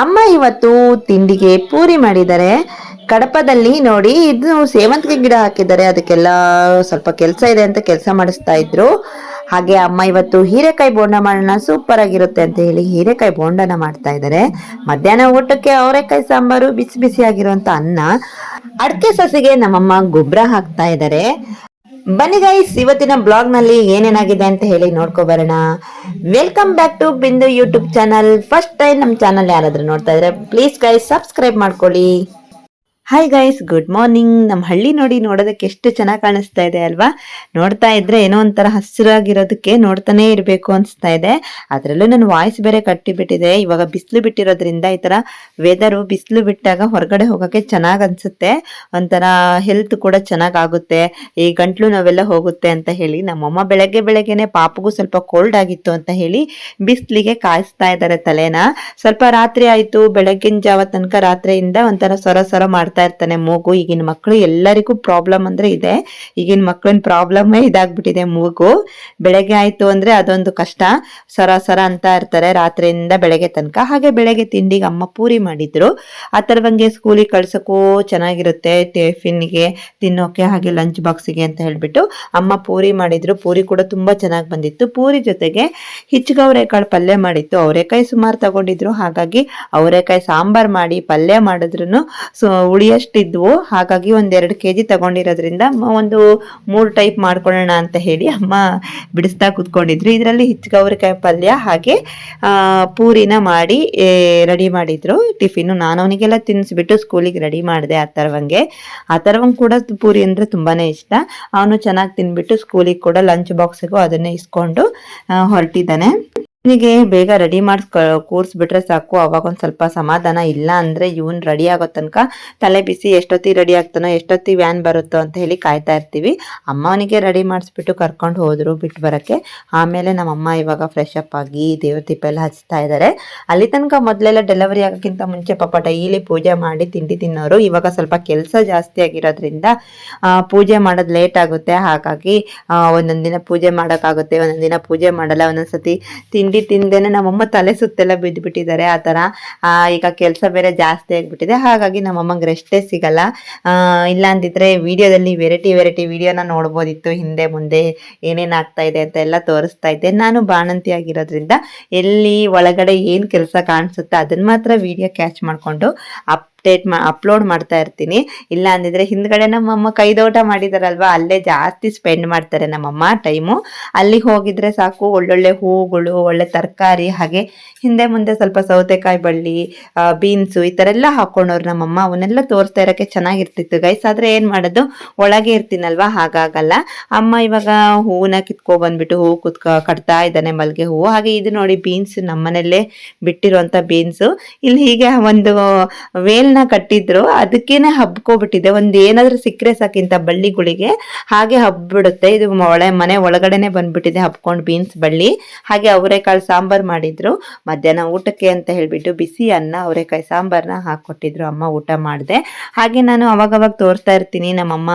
ಅಮ್ಮ ಇವತ್ತು ತಿಂಡಿಗೆ ಪೂರಿ ಮಾಡಿದ್ದಾರೆ. ಕಡಪದಲ್ಲಿ ನೋಡಿ ಇದು ಸೇವಂತಿಗೆ ಗಿಡ ಹಾಕಿದ್ದಾರೆ. ಅದಕ್ಕೆಲ್ಲ ಸ್ವಲ್ಪ ಕೆಲಸ ಇದೆ ಅಂತ ಕೆಲಸ ಮಾಡಿಸ್ತಾ ಇದ್ರು. ಹಾಗೆ ಅಮ್ಮ ಇವತ್ತು ಹೀರೆಕಾಯಿ ಬೋಂಡ ಮಾಡೋಣ, ಸೂಪರ್ ಆಗಿರುತ್ತೆ ಅಂತ ಹೇಳಿ ಹೀರೆಕಾಯಿ ಬೋಂಡನ ಮಾಡ್ತಾ ಇದ್ದಾರೆ. ಮಧ್ಯಾಹ್ನ ಊಟಕ್ಕೆ ಅವರೆಕಾಯಿ ಸಾಂಬಾರು, ಬಿಸಿ ಬಿಸಿ ಆಗಿರುವಂತ ಅನ್ನ. ಅಡಕೆ ಸಸಿಗೆ ನಮ್ಮಮ್ಮ ಗೊಬ್ಬರ ಹಾಕ್ತಾ ಇದ್ದಾರೆ. ಬನ್ನಿ ಗೈಸ್, ಇವತ್ತಿನ ಬ್ಲಾಗ್ ನಲ್ಲಿ ಏನೇನಾಗಿದೆ ಅಂತ ಹೇಳಿ ನೋಡ್ಕೊ ಬರೋಣ. ವೆಲ್ಕಮ್ ಬ್ಯಾಕ್ ಟು ಬಿಂದು ಯೂಟ್ಯೂಬ್ ಚಾನಲ್. ಫಸ್ಟ್ ಟೈಮ್ ನಮ್ಮ ಚಾನಲ್ ಯಾರಾದ್ರೂ ನೋಡ್ತಾ ಇದ್ರೆ ಪ್ಲೀಸ್ ಗೈಸ್ ಸಬ್ಸ್ಕ್ರೈಬ್ ಮಾಡ್ಕೊಳ್ಳಿ. Hi guys, good morning. ನಮ್ಮ ಹಳ್ಳಿ ನೋಡೋದಕ್ಕೆ ಎಷ್ಟು ಚೆನ್ನಾಗಿ ಕಾಣಿಸ್ತಾ ಇದೆ ಅಲ್ವಾ? ನೋಡ್ತಾ ಇದ್ರೆ ಏನೋ ಒಂಥರ ಹಸಿರಾಗಿರೋದಕ್ಕೆ ನೋಡ್ತಾನೆ ಇರಬೇಕು ಅನಿಸ್ತಾ ಇದೆ. ಅದರಲ್ಲೂ ನನ್ನ ವಾಯ್ಸ್ ಬೇರೆ ಕಟ್ಟಿಬಿಟ್ಟಿದೆ. ಇವಾಗ ಬಿಸಿಲು ಬಿಟ್ಟಿರೋದ್ರಿಂದ ಈ ತರ ವೆದರು ಬಿಸಿಲು ಬಿಟ್ಟಾಗ ಹೊರಗಡೆ ಹೋಗೋಕೆ ಚೆನ್ನಾಗಿ ಅನ್ಸುತ್ತೆ. ಒಂಥರ ಹೆಲ್ತ್ ಕೂಡ ಚೆನ್ನಾಗಾಗುತ್ತೆ, ಈ ಗಂಟ್ಲು ನೋವೆಲ್ಲ ಹೋಗುತ್ತೆ ಅಂತ ಹೇಳಿ ನಮ್ಮಮ್ಮ ಬೆಳಗ್ಗೆನೆ ಪಾಪಗೂ ಸ್ವಲ್ಪ ಕೋಲ್ಡ್ ಆಗಿತ್ತು ಅಂತ ಹೇಳಿ ಬಿಸಿಲಿಗೆ ಕಾಯಿಸ್ತಾ ಇದ್ದಾರೆ ತಲೆನ. ಸ್ವಲ್ಪ ರಾತ್ರಿ ಆಯ್ತು, ಬೆಳಗ್ಗಿನ ಜಾವ ತನಕ ರಾತ್ರಿಯಿಂದ ಒಂಥರ ಸೊರ ಮಾಡ್ತಾ ಇರ್ತಾನೆ ಮೂಗು. ಈಗಿನ ಮಕ್ಕಳು ಎಲ್ಲರಿಗೂ ಪ್ರಾಬ್ಲಮ್ ಅಂದ್ರೆ ಇದೆ. ಈಗಿನ ಮಕ್ಕಳಿನ ಪ್ರಾಬ್ಲಮ್ಮೇ ಇದಾಗ್ಬಿಟ್ಟಿದೆ ಮೂಗು. ಬೆಳಗ್ಗೆ ಆಯ್ತು ಅಂದ್ರೆ ಅದೊಂದು ಕಷ್ಟ, ಸರ ಅಂತ ಇರ್ತಾರೆ ರಾತ್ರಿಯಿಂದ ಬೆಳಗ್ಗೆ ತನಕ. ಹಾಗೆ ಬೆಳಗ್ಗೆ ತಿಂಡಿಗೆ ಅಮ್ಮ ಪೂರಿ ಮಾಡಿದ್ರು. ಆ ತರವಂಗೆ ಸ್ಕೂಲಿಗೆ ಕಳ್ಸಕ್ಕೂ ಚೆನ್ನಾಗಿರುತ್ತೆ, ಟಿಫಿನ್ಗೆ ತಿನ್ನೋಕೆ ಹಾಗೆ ಲಂಚ್ ಬಾಕ್ಸಿಗೆ ಅಂತ ಹೇಳ್ಬಿಟ್ಟು ಅಮ್ಮ ಪೂರಿ ಮಾಡಿದ್ರು. ಪೂರಿ ಕೂಡ ತುಂಬಾ ಚೆನ್ನಾಗಿ ಬಂದಿತ್ತು. ಪೂರಿ ಜೊತೆಗೆ ಹಿಚ್ಚಗವರೆಕಾಳು ಪಲ್ಯ ಮಾಡಿತ್ತು. ಅವರೆಕಾಯಿ ಸುಮಾರು ತಗೊಂಡಿದ್ರು, ಹಾಗಾಗಿ ಅವರೆಕಾಯಿ ಸಾಂಬಾರ್ ಮಾಡಿ ಪಲ್ಯ ಮಾಡಿದ್ರು ಉಳಿಯಷ್ಟಿದ್ವು. ಹಾಗಾಗಿ 1-2 kg ತಗೊಂಡಿರೋದ್ರಿಂದ ಒಂದು 3 ಟೈಪ್ ಮಾಡ್ಕೊಳ್ಳೋಣ ಅಂತ ಹೇಳಿ ಅಮ್ಮ ಬಿಡಿಸ್ತಾ ಕುತ್ಕೊಂಡಿದ್ರು. ಇದರಲ್ಲಿ ಹಿಚ್ಚಗವರೆಕಾಯಿ ಪಲ್ಯ ಹಾಗೆ ಪೂರಿನ ಮಾಡಿ ರೆಡಿ ಮಾಡಿದ್ರು. ಟಿಫಿನ್ ನಾನು ಅವನಿಗೆಲ್ಲ ತಿನ್ನಿಸ್ಬಿಟ್ಟು ಸ್ಕೂಲಿಗೆ ರೆಡಿ ಮಾಡಿದೆ. ಆ ತರವಂಗ್ ಕೂಡ ಪೂರಿ ಅಂದ್ರೆ ತುಂಬಾನೇ ಇಷ್ಟ. ಅವನು ಚೆನ್ನಾಗಿ ತಿನ್ಬಿಟ್ಟು ಸ್ಕೂಲಿಗೆ ಕೂಡ ಲಂಚ್ ಬಾಕ್ಸ್ಗೂ ಅದನ್ನೇ ಇಸ್ಕೊಂಡು ಹೊರಟಿದ್ದಾನೆ. ಇವನಿಗೆ ಬೇಗ ರೆಡಿ ಕೂರಿಸ್ಬಿಟ್ರೆ ಸಾಕು, ಅವಾಗ ಒಂದ್ ಸ್ವಲ್ಪ ಸಮಾಧಾನ. ಇಲ್ಲ ಅಂದ್ರೆ ಇವನ್ ರೆಡಿ ಆಗೋ ತನಕ ತಲೆ ಬಿಸಿ, ಎಷ್ಟೊತ್ತಿಗೆ ರೆಡಿ ಆಗ್ತಾನೋ, ಎಷ್ಟೊತ್ತಿಗೆ ವ್ಯಾನ್ ಬರುತ್ತೋ ಅಂತ ಹೇಳಿ ಕಾಯ್ತಾ ಇರ್ತೀವಿ. ಅಮ್ಮ ಅವನಿಗೆ ರೆಡಿ ಮಾಡಿಸ್ಬಿಟ್ಟು ಕರ್ಕೊಂಡು ಹೋದ್ರು ಬಿಟ್ಟು ಬರಕ್ಕೆ. ಆಮೇಲೆ ನಮ್ಮಮ್ಮ ಇವಾಗ ಫ್ರೆಶ್ ಅಪ್ ಆಗಿ ದೇವ್ರ ದೀಪ ಎಲ್ಲ ಹಚ್ತಾ ಇದ್ದಾರೆ. ಅಲ್ಲಿ ತನಕ ಮೊದಲೆಲ್ಲ ಡೆಲಿವರಿ ಆಗೋಕ್ಕಿಂತ ಮುಂಚೆ ಪಾಪ ಡೈಲಿ ಪೂಜೆ ಮಾಡಿ ತಿಂಡಿ ತಿನ್ನೋರು. ಇವಾಗ ಸ್ವಲ್ಪ ಕೆಲಸ ಜಾಸ್ತಿ ಆಗಿರೋದ್ರಿಂದ ಪೂಜೆ ಮಾಡೋದು ಲೇಟ್ ಆಗುತ್ತೆ. ಹಾಗಾಗಿ ಒಂದೊಂದಿನ ಪೂಜೆ ಮಾಡೋಕ್ಕಾಗುತ್ತೆ, ಒಂದೊಂದಿನ ಪೂಜೆ ಮಾಡಲ್ಲ. ಒಂದೊಂದ್ಸತಿ ತಿಂಡಿ ತಿಂದೇನೆ ನಮ್ಮಮ್ಮ ತಲೆ ಸುತ್ತೆಲ್ಲ ಬಿದ್ದುಬಿಟ್ಟಿದ್ದಾರೆ. ಆ ತರ ಈಗ ಕೆಲಸ ಬೇರೆ ಜಾಸ್ತಿ ಆಗ್ಬಿಟ್ಟಿದೆ. ಹಾಗಾಗಿ ನಮ್ಮಮ್ಮಂಗೆ ರೆಸ್ಟೇ ಸಿಗಲ್ಲ. ಇಲ್ಲ ಅಂದಿದ್ರೆ ವಿಡಿಯೋದಲ್ಲಿ ವೆರೈಟಿ ವಿಡಿಯೋನ ನೋಡ್ಬೋದಿತ್ತು. ಹಿಂದೆ ಮುಂದೆ ಏನೇನ್ ಆಗ್ತಾ ಇದೆ ಅಂತ ಎಲ್ಲ ತೋರಿಸ್ತಾ ಇದ್ದೆ. ನಾನು ಬಾಣಂತಿ ಆಗಿರೋದ್ರಿಂದ ಎಲ್ಲಿ ಒಳಗಡೆ ಏನ್ ಕೆಲಸ ಕಾಣಿಸುತ್ತೆ ಅದನ್ನ ಮಾತ್ರ ವಿಡಿಯೋ ಕ್ಯಾಚ್ ಮಾಡ್ಕೊಂಡು ಅಪ್ಲೋಡ್ ಮಾಡ್ತಾ ಇರ್ತೀನಿ. ಇಲ್ಲ ಅಂದಿದ್ರೆ ಹಿಂದ್ಗಡೆ ನಮ್ಮಮ್ಮ ಕೈದೋಟ ಮಾಡಿದಾರಲ್ವಾ, ಅಲ್ಲೇ ಜಾಸ್ತಿ ಸ್ಪೆಂಡ್ ಮಾಡ್ತಾರೆ ನಮ್ಮಮ್ಮ ಟೈಮು. ಅಲ್ಲಿಗೆ ಹೋಗಿದ್ರೆ ಸಾಕು, ಒಳ್ಳೊಳ್ಳೆ ಹೂಗಳು, ಒಳ್ಳೆ ತರಕಾರಿ, ಹಾಗೆ ಹಿಂದೆ ಮುಂದೆ ಸ್ವಲ್ಪ ಸೌತೆಕಾಯಿ ಬಳ್ಳಿ, ಬೀನ್ಸು ಈ ತರ ಎಲ್ಲ ಹಾಕೊಂಡವ್ರು ನಮ್ಮಮ್ಮ. ಅವನ್ನೆಲ್ಲ ತೋರಿಸ್ತಾ ಇರೋಕೆ ಚೆನ್ನಾಗಿರ್ತಿತ್ತು ಗೈಸ್. ಆದ್ರೆ ಏನ್ ಮಾಡೋದು, ಒಳಗೆ ಇರ್ತೀನಲ್ವಾ, ಹಾಗಾಗಲ್ಲ. ಅಮ್ಮ ಇವಾಗ ಹೂವನ್ನ ಕಿತ್ಕೊ ಬಂದ್ಬಿಟ್ಟು ಹೂ ಕಟ್ತಾ ಇದ್ದಾನೆ, ಮಲ್ಗೆ ಹೂವು. ಹಾಗೆ ಇದು ನೋಡಿ ಬೀನ್ಸ್, ನಮ್ಮನೆಲ್ಲೇ ಬಿಟ್ಟಿರುವಂತ ಬೀನ್ಸು. ಇಲ್ಲಿ ಹೀಗೆ ಒಂದು ವೇಲ್ ಕಟ್ಟಿದ್ರು, ಅದಕ್ಕೇನೆ ಹಬ್ಕೋಬಿಟ್ಟಿದೆ. ಒಂದ್ ಏನಾದ್ರೂ ಸಿಕ್ಕರೆ ಸಾಕಿಂತ ಬಳ್ಳಿಗಳಿಗೆ ಹಾಗೆ ಹಬ್ಬಿಡುತ್ತೆ. ಇದು ಮನೆ ಒಳಗಡೆನೆ ಬಂದ್ಬಿಟ್ಟಿದೆ ಹಬ್ಕೊಂಡ್ ಬೀನ್ಸ್ ಬಳ್ಳಿ. ಹಾಗೆ ಅವರೆಕಾಳು ಸಾಂಬಾರ್ ಮಾಡಿದ್ರು ಮಧ್ಯಾಹ್ನ ಊಟಕ್ಕೆ ಅಂತ ಹೇಳ್ಬಿಟ್ಟು. ಬಿಸಿ ಅನ್ನ ಅವರೆಕಾಯಿ ಸಾಂಬಾರ್ನ ಹಾಕೊಟ್ಟಿದ್ರು, ಅಮ್ಮ ಊಟ ಮಾಡಿದೆ. ಹಾಗೆ ನಾನು ಅವಾಗವಾಗ ತೋರಿಸ್ತಾ ಇರ್ತೀನಿ ನಮ್ಮಮ್ಮ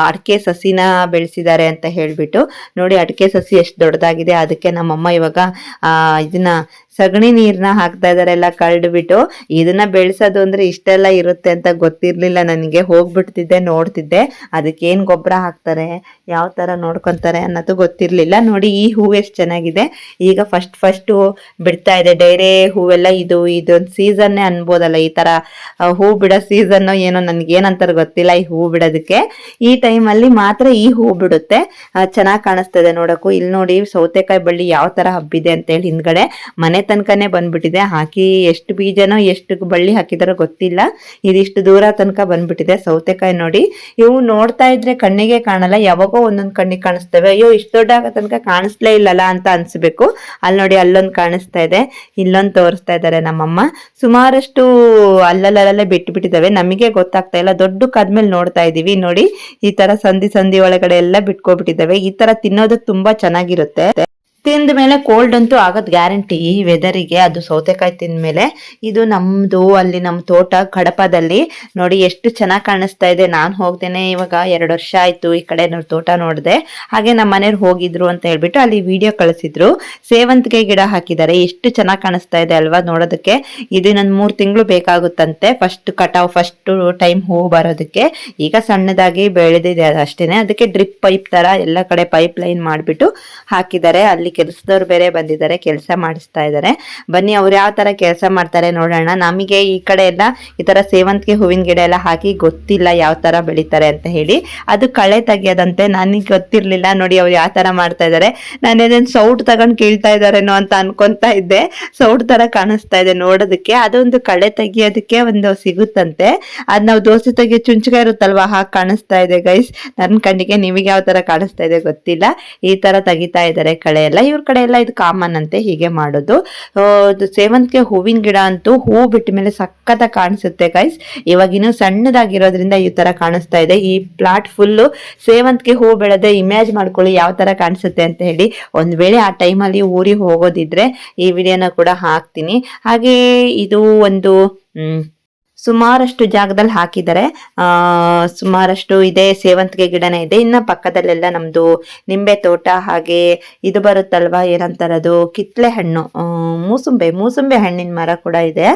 ಅಡಿಕೆ ಸಸಿನ ಬೆಳೆಸಿದ್ದಾರೆ ಅಂತ ಹೇಳ್ಬಿಟ್ಟು. ನೋಡಿ ಅಡಿಕೆ ಸಸಿ ಎಷ್ಟು ದೊಡ್ಡದಾಗಿದೆ. ಅದಕ್ಕೆ ನಮ್ಮಮ್ಮ ಇವಾಗ ಇದನ್ನ ಸಗಣಿ ನೀರ್ನ ಹಾಕ್ತಾ ಇದಾರೆ, ಎಲ್ಲ ಕಳ್ದ್ಬಿಟ್ಟು. ಇದನ್ನ ಬೆಳೆಸೋದು ಅಂದ್ರೆ ಇಷ್ಟೆಲ್ಲ ಇರುತ್ತೆ ಅಂತ ಗೊತ್ತಿರ್ಲಿಲ್ಲ ನನಗೆ. ಹೋಗ್ಬಿಡ್ತಿದ್ದೆ, ನೋಡ್ತಿದ್ದೆ ಅದಕ್ಕೇನ್ ಗೊಬ್ಬರ ಹಾಕ್ತಾರೆ, ಯಾವ ತರ ನೋಡ್ಕೊಂತಾರೆ ಅನ್ನೋದು ಗೊತ್ತಿರ್ಲಿಲ್ಲ. ನೋಡಿ ಈ ಹೂವು ಎಷ್ಟು ಚೆನ್ನಾಗಿದೆ. ಈಗ ಫಸ್ಟ್ ಬಿಡ್ತಾ ಇದೆ ಡೈರೆ ಹೂವೆಲ್ಲ. ಇದೊಂದು ಸೀಸನ್ನೇ ಅನ್ಬೋದಲ್ಲ, ಈ ತರ ಹೂ ಬಿಡೋ ಸೀಸನ್ ಏನೋ, ನನ್ಗೇನಂತಾರ ಗೊತ್ತಿಲ್ಲ ಈ ಹೂ ಬಿಡೋದಕ್ಕೆ. ಈ ಟೈಮಲ್ಲಿ ಮಾತ್ರ ಈ ಹೂ ಬಿಡುತ್ತೆ, ಚೆನ್ನಾಗಿ ಕಾಣಿಸ್ತದೆ ನೋಡಕ್ಕೂ. ಇಲ್ಲಿ ನೋಡಿ ಸೌತೆಕಾಯಿ ಬಳ್ಳಿ ಯಾವ ತರ ಹಬ್ಬಿದೆ ಅಂತ ಹೇಳಿ ಹಿಂದ್ಗಡೆ ಮನೆ ತನಕನೇ ಬಂದ್ಬಿಟ್ಟಿದೆ. ಹಾಕಿ ಎಷ್ಟು ಬೀಜನೋ ಎಷ್ಟು ಬಳ್ಳಿ ಹಾಕಿದಾರೋ ಗೊತ್ತಿಲ್ಲ, ಇದಿಷ್ಟು ದೂರ ತನಕ ಬಂದ್ಬಿಟ್ಟಿದೆ. ಸೌತೆಕಾಯಿ ನೋಡಿ, ಇವು ನೋಡ್ತಾ ಇದ್ರೆ ಕಣ್ಣಿಗೆ ಕಾಣಲ್ಲ, ಯಾವಾಗೋ ಒಂದೊಂದ್ ಕಣ್ಣಿಗೆ ಕಾಣಿಸ್ತವೆ. ಅಯ್ಯೋ ಇಷ್ಟು ದೊಡ್ಡ ಆಗೋ ತನಕ ಕಾಣಿಸ್ಲೇ ಇಲ್ಲಲ್ಲ ಅಂತ ಅನ್ಸ್ಬೇಕು. ಅಲ್ಲಿ ನೋಡಿ ಅಲ್ಲೊಂದು ಕಾಣಿಸ್ತಾ ಇದೆ, ಇಲ್ಲೊಂದು ತೋರಿಸ್ತಾ ಇದ್ದಾರೆ ನಮ್ಮಮ್ಮ. ಸುಮಾರಷ್ಟು ಅಲ್ಲಲ್ಲೇ ಬಿಟ್ಟಿದ್ದಾವೆ, ನಮಗೆ ಗೊತ್ತಾಗ್ತಾ ಇಲ್ಲ. ದೊಡ್ಡ ಕದ್ಮೇಲೆ ನೋಡ್ತಾ ಇದೀವಿ. ನೋಡಿ ಈ ತರ ಸಂದಿ ಒಳಗಡೆ ಎಲ್ಲ ಬಿಟ್ಕೊಬಿಟ್ಟಿದ್ದಾವೆ. ಈ ತರ ತಿನ್ನೋದಕ್ಕೆ ತುಂಬಾ ಚೆನ್ನಾಗಿರುತ್ತೆ. ತಿಂದ ಮೇಲೆ ಕೋಲ್ಡ್ ಅಂತೂ ಆಗೋದು ಗ್ಯಾರಂಟಿ ಈ ವೆದರಿಗೆ. ಅದು ಸೌತೆಕಾಯಿ ತಿಂದ ಮೇಲೆ. ಇದು ನಮ್ದು ಅಲ್ಲಿ ನಮ್ಮ ತೋಟ ಕಡಪದಲ್ಲಿ ನೋಡಿ ಎಷ್ಟು ಚೆನ್ನಾಗಿ ಕಾಣಿಸ್ತಾ ಇದೆ. ನಾನು ಹೋಗ್ದೇನೆ ಇವಾಗ 2 ವರ್ಷ ಆಯ್ತು ಈ ಕಡೆ ತೋಟ ನೋಡಿದೆ. ಹಾಗೆ ನಮ್ಮ ಮನೆಯವ್ರು ಹೋಗಿದ್ರು ಅಂತ ಹೇಳ್ಬಿಟ್ಟು ಅಲ್ಲಿ ವಿಡಿಯೋ ಕಳಿಸಿದ್ರು. ಸೇವಂತಿಗೆ ಗಿಡ ಹಾಕಿದ್ದಾರೆ, ಎಷ್ಟು ಚೆನ್ನಾಗಿ ಕಾಣಿಸ್ತಾ ಇದೆ ಅಲ್ವಾ ನೋಡೋದಕ್ಕೆ. ಇದು ನನ್ನ 3 ತಿಂಗಳು ಬೇಕಾಗುತ್ತಂತೆ ಫಸ್ಟ್ ಟೈಮ್ ಹೂ ಬರೋದಕ್ಕೆ. ಈಗ ಸಣ್ಣದಾಗಿ ಬೆಳೆದಿದೆ ಅಷ್ಟೇನೆ. ಅದಕ್ಕೆ ಡ್ರಿಪ್ ಪೈಪ್ ತರ ಎಲ್ಲ ಕಡೆ ಪೈಪ್ ಲೈನ್ ಮಾಡಿಬಿಟ್ಟು ಹಾಕಿದ್ದಾರೆ. ಅಲ್ಲಿ ಕೆಲಸದವ್ರು ಬೇರೆ ಬಂದಿದ್ದಾರೆ, ಕೆಲಸ ಮಾಡಿಸ್ತಾ ಇದ್ದಾರೆ. ಬನ್ನಿ ಅವ್ರು ಯಾವ ತರ ಕೆಲಸ ಮಾಡ್ತಾರೆ ನೋಡೋಣ. ನಮಗೆ ಈ ಕಡೆ ಎಲ್ಲ ಈ ತರ ಸೇವಂತಿಗೆ ಹೂವಿನ ಗಿಡ ಎಲ್ಲ ಹಾಕಿ ಗೊತ್ತಿಲ್ಲ ಯಾವ ತರ ಬೆಳಿತಾರೆ ಅಂತ ಹೇಳಿ. ಅದು ಕಳೆ ತೆಗಿಯೋದಂತೆ, ನನಗೆ ಗೊತ್ತಿರ್ಲಿಲ್ಲ. ನೋಡಿ ಅವ್ರು ಯಾವ ತರ ಮಾಡ್ತಾ ಇದ್ದಾರೆ. ನಾನು ಏನೇನು ಸೌಟ್ ತಗೊಂಡು ಕೇಳ್ತಾ ಇದಾರೇನೋ ಅಂತ ಅನ್ಕೊಂತಾ ಇದ್ದೆ. ಸೌಟ್ ತರ ಕಾಣಿಸ್ತಾ ಇದೆ ನೋಡೋದಕ್ಕೆ. ಅದೊಂದು ಕಳೆ ತೆಗಿಯೋದಕ್ಕೆ ಒಂದು ಸಿಗುತ್ತಂತೆ. ಅದ್ ನಾವು ದೋಸೆ ತೆಗಿಯೋ ಚುಂಚಕ ಇರುತ್ತಲ್ವಾ, ಹಾಗೆ ಕಾಣಿಸ್ತಾ ಇದೆ ಗೈಸ್ ನನ್ನ ಕಣ್ಣಿಗೆ. ನಿಮಗೆ ಯಾವ ತರ ಕಾಣಿಸ್ತಾ ಇದೆ ಗೊತ್ತಿಲ್ಲ. ಈ ತರ ತೆಗಿತಾ ಇದ್ದಾರೆ ಕಳೆ ಎಲ್ಲ. ಇವ್ರ ಕಡೆ ಎಲ್ಲ ಇದು ಕಾಮನ್ ಅಂತೆ ಹೀಗೆ ಮಾಡೋದು. ಸೇವಂತಿಗೆ ಹೂವಿನ ಗಿಡ ಅಂತೂ ಹೂ ಬಿಟ್ಟ ಮೇಲೆ ಸಖತ್ತ ಕಾಣಿಸುತ್ತೆ ಗೈಸ್. ಇವಾಗಿನ್ನು ಸಣ್ಣದಾಗಿರೋದ್ರಿಂದ ಈ ತರ ಕಾಣಿಸ್ತಾ ಇದೆ. ಈ ಪ್ಲಾಟ್ ಫುಲ್ಲು ಸೇವಂತಿಗೆ ಹೂ ಬೆಳೆದ ಇಮೇಜ್ ಮಾಡ್ಕೊಳ್ಳಿ ಯಾವ ತರ ಕಾಣಿಸುತ್ತೆ ಅಂತ ಹೇಳಿ. ಒಂದ್ ವೇಳೆ ಆ ಟೈಮಲ್ಲಿ ಊರಿಗೆ ಹೋಗೋದಿದ್ರೆ ಈ ವಿಡಿಯೋನ ಕೂಡ ಹಾಕ್ತೀನಿ. ಹಾಗೆ ಇದು ಒಂದು ಸುಮಾರಷ್ಟು ಜಾಗದಲ್ಲಿ ಹಾಕಿದ್ದಾರೆ. ಸುಮಾರಷ್ಟು ಇದೆ, ಸೇವಂತಿಗೆ ಗಿಡನೇ ಇದೆ. ಇನ್ನ ಪಕ್ಕದಲ್ಲೆಲ್ಲ ನಮ್ದು ನಿಂಬೆ ತೋಟ, ಹಾಗೆ ಇದು ಬರುತ್ತಲ್ವಾ ಏನಂತಾರದು, ಕಿತ್ಲೆ ಹಣ್ಣು, ಮೂಸುಂಬೆ ಹಣ್ಣಿನ ಮರ ಕೂಡ ಇದೆ.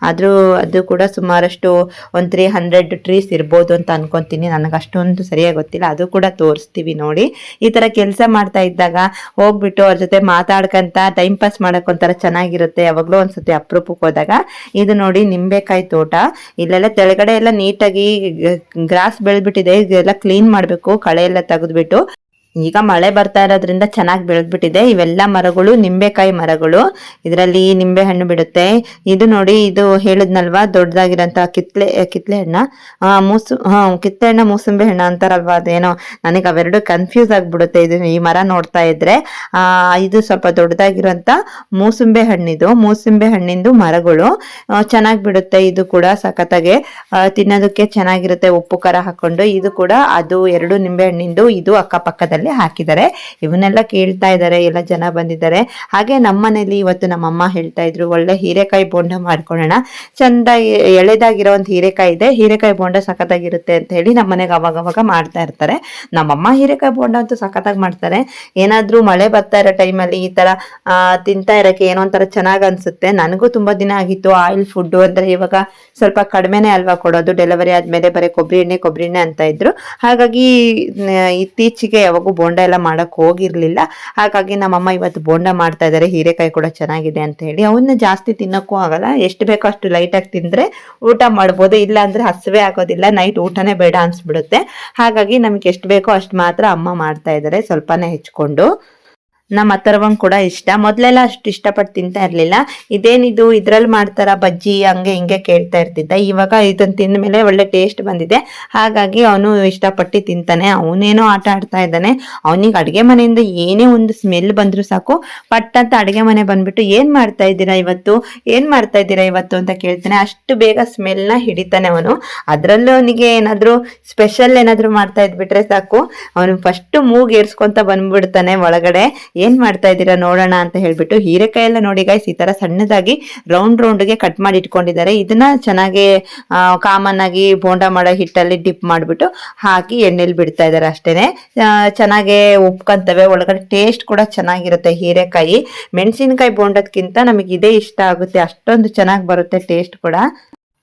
ಅದು ಕೂಡ ಸುಮಾರಷ್ಟು ಒಂದು 300 ಟ್ರೀಸ್ ಇರ್ಬೋದು ಅಂತ ಅನ್ಕೊಂತೀನಿ. ನನಗೆ ಅಷ್ಟೊಂದು ಸರಿಯಾಗಿ ಗೊತ್ತಿಲ್ಲ. ಅದು ಕೂಡ ತೋರಿಸ್ತೀವಿ ನೋಡಿ. ಈ ತರ ಕೆಲಸ ಮಾಡ್ತಾ ಇದ್ದಾಗ ಹೋಗ್ಬಿಟ್ಟು ಅವ್ರ ಜೊತೆ ಮಾತಾಡ್ಕಂತ ಟೈಮ್ ಪಾಸ್ ಮಾಡಕ್ ಒಂಥರ ಚೆನ್ನಾಗಿರುತ್ತೆ. ಯಾವಾಗ್ಲೂ ಒಂದ್ಸತಿ ಅಪರೂಪಕ್ಕೆ ಹೋದಾಗ. ಇದು ನೋಡಿ ನಿಂಬೆಕಾಯಿ ತೋಟ. ಇಲ್ಲೆಲ್ಲ ತೆಳಗಡೆ ಎಲ್ಲ ನೀಟಾಗಿ ಗ್ರಾಸ್ ಬೆಳೆದ್ಬಿಟ್ಟಿದೆ. ಇದೆಲ್ಲ ಕ್ಲೀನ್ ಮಾಡ್ಬೇಕು, ಕಳೆ ಎಲ್ಲ ತೆಗೆದ್ಬಿಟ್ಟು. ಈಗ ಮಳೆ ಬರ್ತಾ ಇರೋದ್ರಿಂದ ಚೆನ್ನಾಗಿ ಬೆಳೆದ್ಬಿಟ್ಟಿದೆ. ಇವೆಲ್ಲ ಮರಗಳು ನಿಂಬೆಕಾಯಿ ಮರಗಳು. ಇದರಲ್ಲಿ ನಿಂಬೆ ಹಣ್ಣು ಬಿಡುತ್ತೆ. ಇದು ನೋಡಿ, ಇದು ಹೇಳಿದ್ನಲ್ವಾ ದೊಡ್ಡದಾಗಿರೋಂಥ ಕಿತ್ಲೆ ಹಣ್ಣ, ಕಿತ್ಲೆ ಹಣ್ಣ ಮೂಸಂಬೆ ಹಣ್ಣ ಅಂತಾರಲ್ವಾ, ಅದೇನೋ ನನಗೆ ಅವೆರಡು ಕನ್ಫ್ಯೂಸ್ ಆಗ್ಬಿಡುತ್ತೆ. ಇದು ಈ ಮರ ನೋಡ್ತಾ ಇದ್ರೆ ಇದು ಸ್ವಲ್ಪ ದೊಡ್ಡದಾಗಿರೋಂಥ ಮೂಸಂಬೆ ಹಣ್ಣಿದು. ಮೂಸಂಬೆ ಹಣ್ಣಿಂದು ಮರಗಳು ಚೆನ್ನಾಗಿ ಬಿಡುತ್ತೆ. ಇದು ಕೂಡ ಸಖತ್ತಾಗೆ ತಿನ್ನೋದಕ್ಕೆ ಚೆನ್ನಾಗಿರುತ್ತೆ, ಉಪ್ಪು ಖಾರ ಹಾಕೊಂಡು. ಇದು ಕೂಡ ಅದು 2 ನಿಂಬೆ ಹಣ್ಣಿಂದು. ಇದು ಅಕ್ಕಪಕ್ಕದಲ್ಲಿ ಹಾಕಿದ್ದಾರೆ. ಇವನ್ನೆಲ್ಲ ಕೇಳ್ತಾ ಇದ್ದಾರೆ, ಎಲ್ಲ ಜನ ಬಂದಿದ್ದಾರೆ. ಹಾಗೆ ನಮ್ಮ ಮನೇಲಿ ಇವತ್ತು ನಮ್ಮಮ್ಮ ಹೇಳ್ತಾ ಇದ್ರು, ಒಳ್ಳೆ ಹೀರೆಕಾಯಿ ಬೋಂಡ ಮಾಡ್ಕೊಳ್ಳೋಣ, ಚಂದ ಎಳೆದಾಗಿರೋಂಥ ಹೀರೆಕಾಯಿ ಇದೆ, ಹೀರೆಕಾಯಿ ಬೋಂಡ ಸಖತ್ತಾಗಿರುತ್ತೆ ಅಂತ ಹೇಳಿ ನಮ್ಮ ಮನೆಗೆ ಅವಾಗ ಮಾಡ್ತಾ ಇರ್ತಾರೆ. ನಮ್ಮಮ್ಮ ಹೀರೆಕಾಯಿ ಬೋಂಡ ಅಂತೂ ಸಖತ್ತಾಗಿ ಮಾಡ್ತಾರೆ. ಏನಾದ್ರೂ ಮಳೆ ಬರ್ತಾ ಇರೋ ಟೈಮಲ್ಲಿ ಈ ತರ ತಿಂತಾ ಇರಕ್ಕೆ ಏನೋ ಒಂಥರ ಚೆನ್ನಾಗ್ ಅನ್ಸುತ್ತೆ. ನನಗೂ ತುಂಬಾ ದಿನ ಆಗಿತ್ತು ಆಯಿಲ್ ಫುಡ್ ಅಂದ್ರೆ, ಇವಾಗ ಸ್ವಲ್ಪ ಕಡಿಮೆನೆ ಅಲ್ವಾ ಕೊಡೋದು, ಡೆಲಿವರಿ ಆದ್ಮೇಲೆ ಬರೀ ಕೊಬ್ಬರಿ ಎಣ್ಣೆ ಅಂತ ಇದ್ರು. ಹಾಗಾಗಿ ಇತ್ತೀಚೆಗೆ ಯಾವಾಗೂ ಬೋಂಡ ಎಲ್ಲ ಮಾಡಕ್ ಹೋಗಿರ್ಲಿಲ್ಲ. ಹಾಗಾಗಿ ನಮ್ಮಮ್ಮ ಇವತ್ತು ಬೋಂಡ ಮಾಡ್ತಾ ಇದ್ದಾರೆ. ಹೀರೆಕಾಯಿ ಕೂಡ ಚೆನ್ನಾಗಿದೆ ಅಂತ ಹೇಳಿ. ಅವನ್ನ ಜಾಸ್ತಿ ತಿನ್ನಕ್ಕೂ ಆಗಲ್ಲ, ಎಷ್ಟು ಬೇಕೋ ಅಷ್ಟು ಲೈಟಾಗಿ ತಿಂದ್ರೆ ಊಟ ಮಾಡ್ಬೋದು. ಇಲ್ಲ ಅಂದ್ರೆ ಹಸಿವೆ ಆಗೋದಿಲ್ಲ, ನೈಟ್ ಊಟನೇ ಬೇಡ ಅನ್ಸ್ಬಿಡುತ್ತೆ. ಹಾಗಾಗಿ ನಮ್ಗೆ ಎಷ್ಟು ಬೇಕೋ ಅಷ್ಟು ಮಾತ್ರ ಅಮ್ಮ ಮಾಡ್ತಾ ಇದ್ದಾರೆ, ಸ್ವಲ್ಪನೇ ಹೆಚ್ಕೊಂಡು. ನಮ್ಮ ಅಥರ್ವಂಗ್ ಕೂಡ ಇಷ್ಟ. ಮೊದಲೆಲ್ಲ ಅಷ್ಟು ಇಷ್ಟಪಟ್ಟು ತಿಂತಾ ಇರ್ಲಿಲ್ಲ. ಇದೇನಿದು ಇದ್ರಲ್ಲಿ ಮಾಡ್ತಾರ ಬಜ್ಜಿ ಹಂಗೆ ಹಿಂಗೆ ಕೇಳ್ತಾ ಇರ್ತಿದ್ದ. ಇವಾಗ ಇದನ್ನ ತಿಂದ ಮೇಲೆ ಒಳ್ಳೆ ಟೇಸ್ಟ್ ಬಂದಿದೆ, ಹಾಗಾಗಿ ಅವನು ಇಷ್ಟಪಟ್ಟು ತಿಂತಾನೆ. ಅವನೇನೋ ಆಟ ಆಡ್ತಾ ಇದ್ದಾನೆ. ಅವನಿಗೆ ಅಡುಗೆ ಮನೆಯಿಂದ ಏನೇ ಒಂದು ಸ್ಮೆಲ್ ಬಂದ್ರು ಸಾಕು, ಪಟ್ ಅಂತ ಅಡುಗೆ ಮನೆ ಬಂದ್ಬಿಟ್ಟು ಏನ್ ಮಾಡ್ತಾ ಇದ್ದೀರಾ ಇವತ್ತು ಅಂತ ಕೇಳ್ತಾನೆ. ಅಷ್ಟು ಬೇಗ ಸ್ಮೆಲ್ನ ಹಿಡಿತಾನೆ ಅವನು. ಅದ್ರಲ್ಲೂ ಅವನಿಗೆ ಏನಾದ್ರು ಸ್ಪೆಷಲ್ ಏನಾದ್ರು ಮಾಡ್ತಾ ಇದ್ಬಿಟ್ರೆ ಸಾಕು, ಅವನು ಫಸ್ಟ್ ಮೂಗ್ ಏರ್ಸ್ಕೊಂತ ಬಂದ್ಬಿಡ್ತಾನೆ ಒಳಗಡೆ. ಏನ್ ಮಾಡ್ತಾ ಇದ್ದೀರಾ ನೋಡೋಣ ಅಂತ ಹೇಳ್ಬಿಟ್ಟು. ಹೀರೆಕಾಯಿ ಎಲ್ಲ ನೋಡಿ ಗೈಸ್, ಈ ತರ ಸಣ್ಣದಾಗಿ ರೌಂಡ್ಗೆ ಕಟ್ ಮಾಡಿ ಇಟ್ಕೊಂಡಿದ್ದಾರೆ. ಇದನ್ನ ಚೆನ್ನಾಗಿ ಕಾಮನ್ ಆಗಿ ಬೋಂಡ ಮಾಡೋ ಹಿಟ್ಟಲ್ಲಿ ಡಿಪ್ ಮಾಡ್ಬಿಟ್ಟು ಹಾಕಿ ಎಣ್ಣೆಲಿ ಬಿಡ್ತಾ ಇದ್ದಾರೆ ಅಷ್ಟೇನೆ. ಚೆನ್ನಾಗೆ ಉಪ್ಕೊಂತವೆ, ಒಳಗಡೆ ಟೇಸ್ಟ್ ಕೂಡ ಚೆನ್ನಾಗಿರುತ್ತೆ. ಹೀರೆಕಾಯಿ ಮೆಣಸಿನಕಾಯಿ ಬೋಂಡದ್ಕಿಂತ ನಮಗೆ ಇದೇ ಇಷ್ಟ ಆಗುತ್ತೆ, ಅಷ್ಟೊಂದು ಚೆನ್ನಾಗಿ ಬರುತ್ತೆ ಟೇಸ್ಟ್ ಕೂಡ.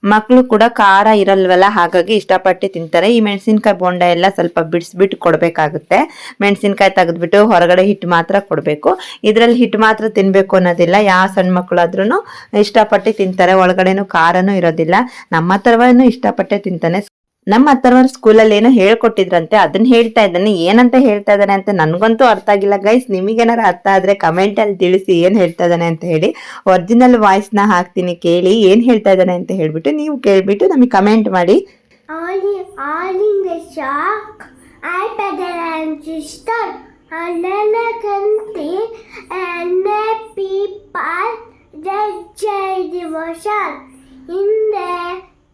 ಮಕ್ಕಳು ಕೂಡ ಖಾರ ಇರಲ್ವಲ್ಲ, ಹಾಗಾಗಿ ಇಷ್ಟಪಟ್ಟು ತಿಂತಾರೆ. ಈ ಮೆಣಸಿನ್ಕಾಯಿ ಬೋಂಡ ಎಲ್ಲ ಸ್ವಲ್ಪ ಬಿಡಿಸ್ಬಿಟ್ಟು ಕೊಡಬೇಕಾಗುತ್ತೆ. ಮೆಣಸಿನ್ಕಾಯಿ ತೆಗೆದ್ಬಿಟ್ಟು ಹೊರಗಡೆ ಹಿಟ್ಟು ಮಾತ್ರ ಕೊಡಬೇಕು. ಇದರಲ್ಲಿ ಹಿಟ್ಟು ಮಾತ್ರ ತಿನ್ನಬೇಕು ಅನ್ನೋದಿಲ್ಲ, ಯಾವ ಸಣ್ಣ ಮಕ್ಕಳಾದ್ರೂ ಇಷ್ಟಪಟ್ಟು ತಿಂತಾರೆ. ಒಳಗಡೆನೂ ಖಾರನೂ ಇರೋದಿಲ್ಲ. ನಮ್ಮ ಹತ್ರವೂ ಇಷ್ಟಪಟ್ಟೆ ತಿಂತಾನೆ. ನಮ್ಮ ಹತ್ರವ್ರ ಸ್ಕೂಲಲ್ಲಿ ಏನೋ ಹೇಳ್ಕೊಟ್ಟಿದ್ರಂತೆ, ಅದನ್ನ ಹೇಳ್ತಾ ಇದ್ದಾನೆ. ಏನಂತ ಹೇಳ್ತಾ ಇದ್ದಾನೆ ಅಂತ ನನ್ಗಂತೂ ಅರ್ಥ ಆಗಿಲ್ಲ ಗೈಸ್. ನಿಮಗೇನಾರು ಅರ್ಥ ಆದ್ರೆ ಕಮೆಂಟ್ ಅಲ್ಲಿ ತಿಳಿಸಿ ಏನ್ ಹೇಳ್ತಾ ಇದ್ದಾನೆ ಅಂತ ಹೇಳಿ. ಒರಿಜಿನಲ್ ವಾಯ್ಸ್ ನ ಹಾಕ್ತೀನಿ, ಕೇಳಿ ಏನ್ ಹೇಳ್ತಾ ಇದ್ದಾನೆ ಅಂತ ಹೇಳ್ಬಿಟ್ಟು ನೀವು ಕೇಳ್ಬಿಟ್ಟು ನಮಗೆ ಕಮೆಂಟ್ ಮಾಡಿ.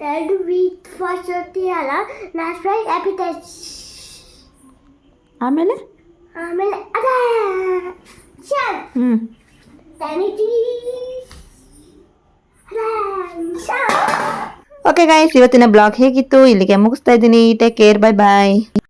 That wheat for Sotiala, that's right, appetite. ಆಮೇಲೆ ಅದೇ Shut. ಹ್ಞೂ Sanity. Shut. ಓಕೆ ಗೈಸ್, ಇವತ್ತಿನ ಬ್ಲಾಗ್ ಹೇಗಿತ್ತು? ಇಲ್ಲಿಗೆ ಮುಗಿಸ್ತಾ ಇದ್ದೀನಿ. ಟೇಕ್ ಕೇರ್, ಬೈ ಬಾಯ್.